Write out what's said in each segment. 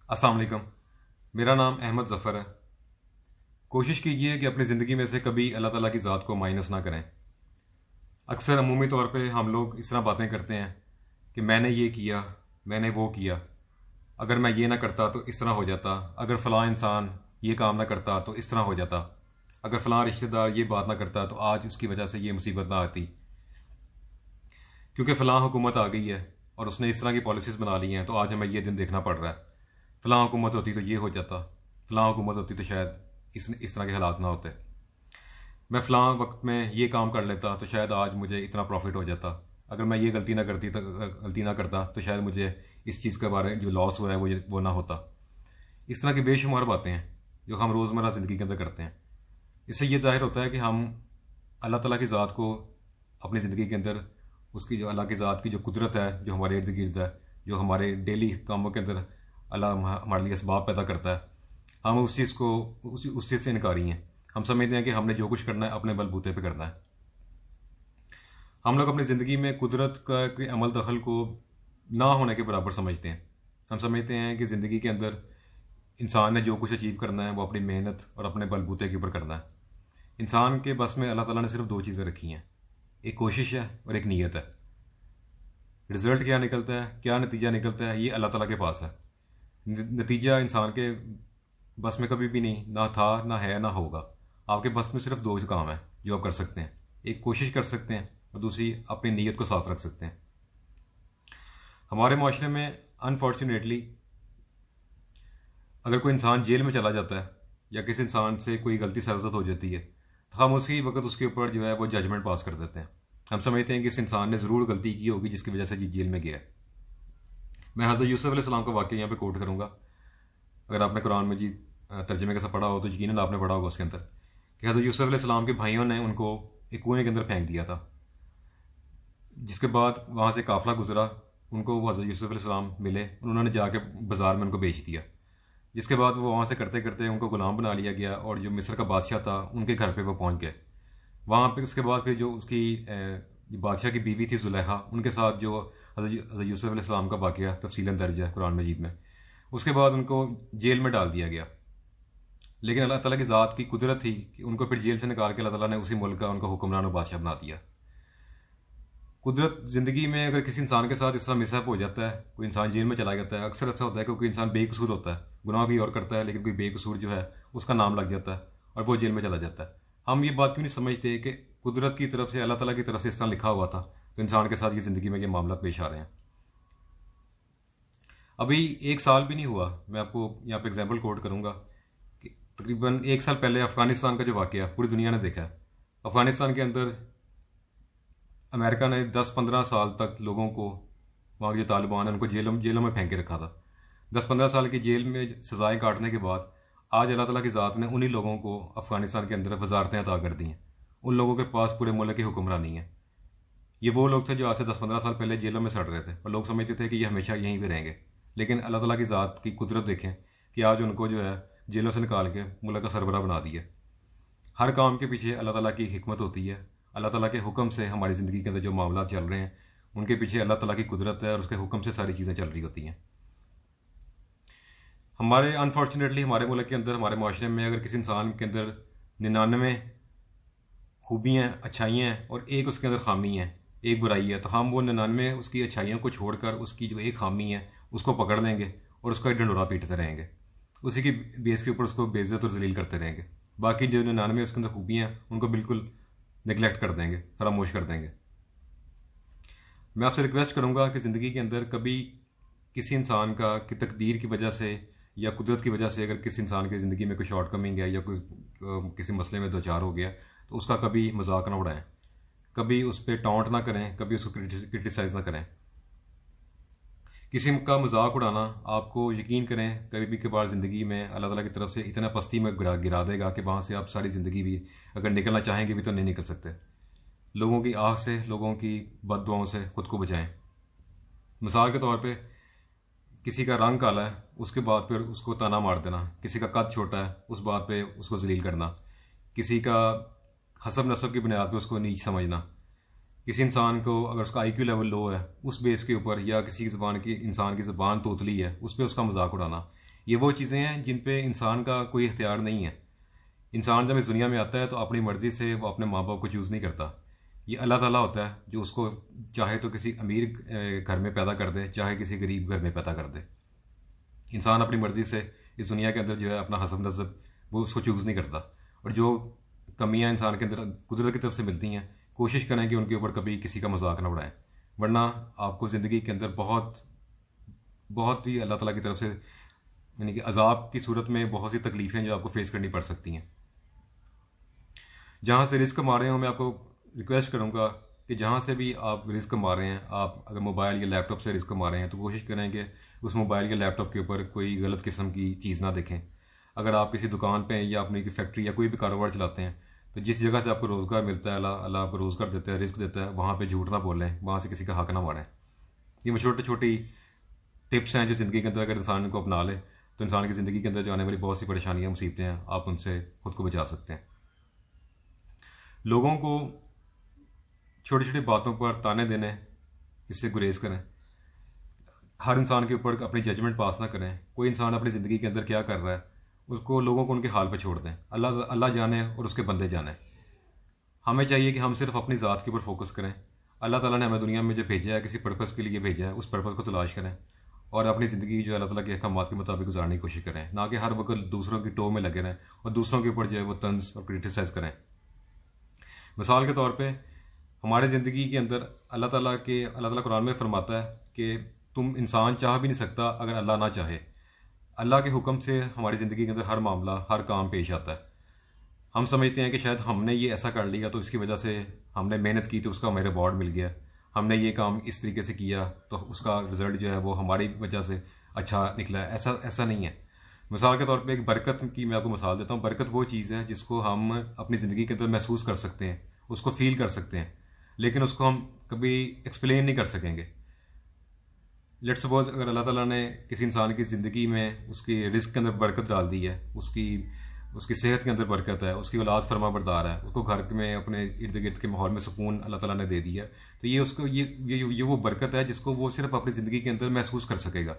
अस्सलाम वालेकुम। मेरा नाम अहमद ज़फ़र है। कोशिश कीजिए कि अपनी ज़िंदगी में से कभी अल्लाह ताला की ज़ात को माइनस ना करें। अक्सर अमूमी तौर पे हम लोग इस तरह बातें करते हैं कि मैंने ये किया, मैंने वो किया, अगर मैं ये ना करता तो इस तरह हो जाता, अगर फ़लाँ इंसान ये काम ना करता तो इस तरह हो जाता, अगर फ़लाँ रिश्तेदार ये बात ना करता तो आज उसकी वजह से ये मुसीबत ना आती, क्योंकि फ़लाँ हुकूमत आ गई है और उसने इस तरह की पॉलिसीज़ बना ली हैं तो आज हमें ये दिन देखना पड़ रहा है। फ़लाँ हुकूमत होती तो ये हो जाता, फ़लाँ हुकूमत होती तो शायद इस तरह के हालात ना होते। मैं फ़लाँ वक्त में ये काम कर लेता तो शायद आज मुझे इतना प्रॉफिट हो जाता। अगर मैं ये गलती ना करता तो शायद मुझे इस चीज़ के बारे में जो लॉस हुआ है वो ना होता। इस तरह की बेशुमार बातें हैं जो हम रोज़मर्रा ज़िंदगी के अंदर करते हैं। इससे ये ज़ाहिर होता है कि हम अल्लाह ताला की ज़ात को अपनी ज़िंदगी के अंदर, उसकी जो अल्लाह की ज़ात की जो कुदरत है जो हमारे इर्द गिर्द है, जो हमारे डेली कामों के अंदर अल्लाह हमारे लिए असबाब पैदा करता है, हम उस चीज़ को उस चीज़ से इनकारी हैं। हम समझते हैं कि हमने जो कुछ करना है अपने बलबूते पे करना है। हम लोग अपनी ज़िंदगी में कुदरत का के अमल दखल को ना होने के बराबर समझते हैं। हम समझते हैं कि ज़िंदगी के अंदर इंसान ने जो कुछ अचीव करना है वो अपनी मेहनत और अपने बलबूते के ऊपर करना है। इंसान के बस में अल्लाह ताला ने सिर्फ दो चीज़ें रखी हैं, एक कोशिश है और एक नीयत है। रिज़ल्ट क्या निकलता है, क्या नतीजा निकलता है, ये अल्लाह ताला के पास है। नतीजा इंसान के बस में कभी भी नहीं, ना था, ना है, ना होगा। आपके बस में सिर्फ दो काम है जो आप कर सकते हैं, एक कोशिश कर सकते हैं और दूसरी अपनी नीयत को साफ रख सकते हैं। हमारे माशरे में अनफॉर्चुनेटली अगर कोई इंसान जेल में चला जाता है या किसी इंसान से कोई गलती सरजद हो जाती है तो हम उसी वक्त उसके ऊपर जो है वो जजमेंट पास कर देते हैं। हम समझते हैं कि इस इंसान ने ज़रूर गलती की होगी जिसकी वजह से जेल में गया है। मैं हज़रत यूसुफ अलैहिस्सलाम का वाक़या यहाँ पे कोट करूँगा। अगर आपने कुरान मजीद तर्जमे के साथ पढ़ा हो तो यकीनन आपने पढ़ा होगा उसके अंदर कि हज़रत यूसुफ अलैहिस्सलाम के भाइयों ने उनको एक कुएं के अंदर फेंक दिया था, जिसके बाद वहाँ से काफ़िला गुजरा, उनको वो हज़रत यूसुफ अलैहिस्सलाम मिले, उन्होंने जाके बाज़ार में उनको बेच दिया। जिसके बाद वो वहाँ से करते करते उनको गुलाम बना लिया गया और जो मिस्र का बादशाह था उनके घर पे वो पहुँच गए। वहाँ पे उसके बाद फिर जो उसकी बादशाह की बीवी थी जुलेखा, उनके साथ जो हज़रत यूसुफ अलैहिस्सलाम का वाक़या तफसीलन दर्ज है कुरान मजीद में। उसके बाद उनको जेल में डाल दिया गया, लेकिन अल्लाह ताला की ज़ात की कुदरत थी कि उनको फिर जेल से निकाल के अल्लाह ताला ने उसी मुल्क का उनको हुक्मरान और बादशाह बना दिया। कुदरत ज़िंदगी में अगर किसी इंसान के साथ इस तरह मिसहैप हो जाता है, कोई इंसान जेल में चला जाता है, अक्सर ऐसा होता है कि कोई इंसान बेकसूर होता है, गुनाह भी और करता है लेकिन कोई बेकसूर जो है उसका नाम लग जाता है और वो जेल में चला जाता है। हम ये बात क्यों नहीं समझते कि कुदरत की तरफ से, अल्लाह ताला की तरफ से इस तरह लिखा हुआ था तो इंसान के साथ ये ज़िंदगी में ये मामला पेश आ रहे हैं। अभी एक साल भी नहीं हुआ, मैं आपको यहाँ पे एग्जाम्पल कोट करूँगा कि तकरीबन एक साल पहले अफ़गानिस्तान का जो वाक़या पूरी दुनिया ने देखा है। अफ़गानिस्तान के अंदर अमेरिका ने 10-15 साल तक लोगों को, वहाँ के जो तालिबान हैं उनको जेलों में फेंक के रखा था। 10-15 साल की जेल में सजाएं काटने के बाद आज अल्लाह ताला की ज़ात ने उन्हीं लोगों को अफ़गानिस्तान के अंदर वजारतें अता कर दी हैं। उन लोगों के पास पूरे मुल्क की हुक्मरानी है। ये वो लोग थे जो आज से 10-15 साल पहले जेलों में सड़ रहे थे और लोग समझते थे कि ये हमेशा यहीं पे रहेंगे, लेकिन अल्लाह ताला की ज़ात की कुदरत देखें कि आज उनको जो है जेलों से निकाल के मुल्क का सरबराह बना दिया। हर काम के पीछे अल्लाह ताला की हिकमत होती है। अल्लाह ताला के हुक्म से हमारी ज़िंदगी के अंदर जो मामला चल रहे हैं उनके पीछे अल्लाह ताला की कुदरत है और उसके हुक्म से सारी चीज़ें चल रही होती हैं। हमारे अनफॉर्चुनेटली हमारे मुल्क के अंदर, हमारे माशरे में अगर किसी इंसान के अंदर 99 खूबियाँ, अच्छाइयाँ हैं और एक उसके अंदर खामी है, एक बुराई है, तो हम वो 99 उसकी अच्छाइयों को छोड़कर उसकी जो एक खामी है उसको पकड़ लेंगे और उसका ढंडोरा पीटते रहेंगे, उसी की बेस के ऊपर उसको बेइज्जत और जलील करते रहेंगे। बाकी जो 99 उसके अंदर खूबियाँ हैं उनको बिल्कुल निगलेक्ट कर देंगे, फरामोश कर देंगे। मैं आपसे रिक्वेस्ट करूँगा कि ज़िंदगी के अंदर कभी किसी इंसान का कि तकदीर की वजह से या कुदरत की वजह से अगर किसी इंसान की ज़िंदगी में कोई शॉर्ट कमिंग है या कोई किसी मसले में दो चार हो गया तो उसका कभी मजाक ना उड़ाएं, कभी उस पर टॉन्ट ना करें, कभी उसको क्रिटिसाइज़ ना करें। किसी का मजाक उड़ाना, आपको यकीन करें, कभी भी कभार ज़िंदगी में अल्लाह ताला की तरफ से इतना पस्ती में गिरा देगा कि वहाँ से आप सारी ज़िंदगी भी अगर निकलना चाहेंगे भी तो नहीं निकल सकते। लोगों की आह से, लोगों की बददुआओं से खुद को बचाएं। मिसाल के तौर पे किसी का रंग काला है उसके बाद पर उसको ताना मार देना, किसी का कद छोटा है उस बात पे उसको जलील करना, किसी का हसब नसब की बुनियाद पे उसको नीच समझना, किसी इंसान को अगर उसका आईक्यू लेवल लो है उस बेस के ऊपर, या किसी ज़बान की इंसान की ज़बान तोतली है उस पर उसका मजाक उड़ाना, ये वो चीज़ें हैं जिन पे इंसान का कोई इख्तियार नहीं है। इंसान जब इस दुनिया में आता है तो अपनी मर्ज़ी से वो अपने माँ बाप को चूज़ नहीं करता। ये अल्लाह ताला होता है जो उसको चाहे तो किसी अमीर घर में पैदा कर दे, चाहे किसी गरीब घर में पैदा कर दे। इंसान अपनी मर्ज़ी से इस दुनिया के अंदर जो है अपना हसब नसब वो उसको चूज़ नहीं करता। और जो कमियां इंसान के अंदर कुदरत की तरफ से मिलती हैं, कोशिश करें कि उनके ऊपर कभी किसी का मजाक ना उड़ाएं, वरना आपको ज़िंदगी के अंदर बहुत बहुत ही अल्लाह ताला की तरफ से यानी कि अजाब की सूरत में बहुत सी तकलीफ़ें जो आपको फेस करनी पड़ सकती हैं। जहाँ से रिस्क कमा रहे हो, मैं आपको रिक्वेस्ट करूँगा कि जहाँ से भी आप रिस्क कमा रहे हैं, आप अगर मोबाइल या लैपटॉप से रिस्क कमा रहे हैं तो कोशिश करें कि उस मोबाइल या लैपटॉप के ऊपर कोई गलत किस्म की चीज़ ना देखें। अगर आप किसी दुकान पे या अपनी की फैक्ट्री या कोई भी कारोबार चलाते हैं तो जिस जगह से आपको रोज़गार मिलता है, अल्लाह अल्लाह आपको रोज़गार देता है, रिस्क देता है, वहाँ पे झूठ ना बोलें, वहाँ से किसी का हक ना मारें। ये छोटी छोटी टिप्स हैं जो ज़िंदगी के अंदर अगर इंसान को अपना ले तो इंसान की ज़िंदगी के अंदर जो आने वाली बहुत सी परेशानियाँ मुसीबतें हैं, आप उनसे खुद को बचा सकते हैं। लोगों को छोटी छोटी बातों पर ताने देने, इससे गुरेज करें। हर इंसान के ऊपर अपनी जजमेंट पास ना करें। कोई इंसान अपनी ज़िंदगी के अंदर क्या कर रहा है उसको लोगों को उनके हाल पर छोड़ दें। अल्लाह अल्लाह जाने और उसके बंदे जाने। हमें चाहिए कि हम सिर्फ अपनी ज़ात के ऊपर फोकस करें। अल्लाह ताला ने हमें दुनिया में जो भेजा है, किसी पर्पज़ के लिए भेजा है, उस पर्पज़ को तलाश करें और अपनी ज़िंदगी जो अल्लाह ताला के अहकामात के मुताबिक गुजारने की कोशिश करें, ना कि हर वक्त दूसरों की टो में लगे रहें और दूसरों के ऊपर जो है वो तंज और क्रिटिसाइज़ करें। मिसाल के तौर पे हमारे ज़िंदगी के अंदर अल्लाह ताला कुरान में फरमाता है कि तुम इंसान चाह भी नहीं सकता अगर अल्लाह ना चाहे। अल्लाह के हुक्म से हमारी ज़िंदगी के अंदर हर मामला, हर काम पेश आता है। हम समझते हैं कि शायद हमने ये ऐसा कर लिया तो इसकी वजह से हमने मेहनत की तो उसका हमें रिवॉर्ड मिल गया, हमने ये काम इस तरीके से किया तो उसका रिजल्ट जो है वो हमारी वजह से अच्छा निकला है। ऐसा ऐसा नहीं है। मिसाल के तौर पे एक बरकत की मैं आपको मिसाल देता हूँ। बरकत वो चीज़ है जिसको हम अपनी ज़िंदगी के अंदर महसूस कर सकते हैं, उसको फील कर सकते हैं, लेकिन उसको हम कभी एक्सप्लेन नहीं कर सकेंगे। लेट्स सपोज अगर अल्लाह ताला ने किसी इंसान की ज़िंदगी में उसकी रिस्क के अंदर बरकत डाल दी है, उसकी सेहत के अंदर बरकत है, उसकी औलाद फरमा बरदार है, उसको घर में अपने इर्द गिर्द के माहौल में सुकून अल्लाह ताला ने दे दिया है, तो ये उसको ये वो बरकत है जिसको वो सिर्फ अपनी ज़िंदगी के अंदर महसूस कर सकेगा।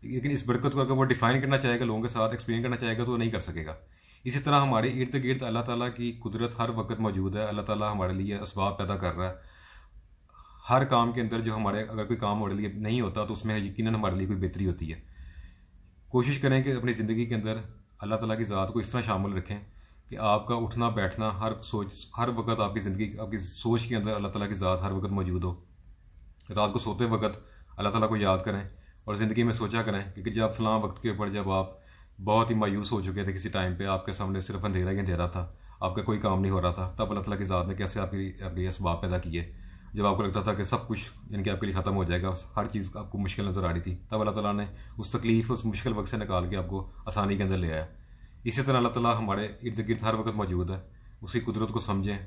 लेकिन इस बरकत को अगर वो डिफाइन करना चाहेगा, लोगों के साथ एक्सप्लेन करना चाहेगा तो वो नहीं कर सकेगा। इसी तरह हमारे इर्द गिर्द अल्लाह ताला की कुदरत हर वक्त मौजूद है। अल्लाह ताला हमारे लिए असबाब पैदा कर रहा है। हर काम के अंदर जो हमारे अगर कोई काम हमारे लिए नहीं होता तो उसमें यकीनन हमारे लिए कोई बेहतरी होती है। कोशिश करें कि अपनी ज़िंदगी के अंदर अल्लाह ताला की ज़ात को इस तरह शामिल रखें कि आपका उठना बैठना हर वक्त आपकी ज़िंदगी आपकी सोच के अंदर अल्लाह ताला की ज़ात हर वक्त मौजूद हो। रात को सोते वक्त अल्लाह ताला को याद करें और ज़िंदगी में सोचा करें कि जब फ़लाँ वक्त के ऊपर जब आप बहुत ही मायूस हो चुके थे, किसी टाइम पे आपके सामने सिर्फ अंधेरा ही अंधेरा था, आपका कोई काम नहीं हो रहा था, तब अल्लाह ताला की ज़ात ने कैसे आपके असबाब पैदा किए। जब आपको लगता था कि सब कुछ यानी कि आपके लिए ख़त्म हो जाएगा, हर चीज़ आपको मुश्किल नज़र आ रही थी, तब अल्लाह ताला ने उस तकलीफ़ उस मुश्किल वक्त से निकाल के आपको आसानी के अंदर ले आया। इसी तरह अल्लाह ताला हमारे इर्द गिर्द हर वक्त मौजूद है। उसकी कुदरत को समझें,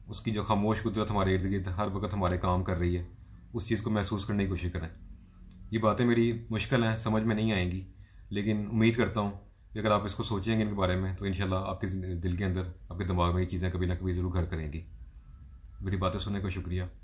उसकी जो खामोश कुदरत हमारे इर्द गिर्द हर वक्त हमारे काम कर रही है, उस चीज़ को महसूस करने की कोशिश करें। ये बातें मेरी मुश्किल हैं, समझ में नहीं आएंगी, लेकिन उम्मीद करता हूँ कि अगर आप इसको सोचेंगे इनके बारे में तो इंशाल्लाह आपके दिल के अंदर, आपके दिमाग में ये चीज़ें कभी ना कभी ज़रूर घर करेंगी। मेरी बातें सुनने का शुक्रिया।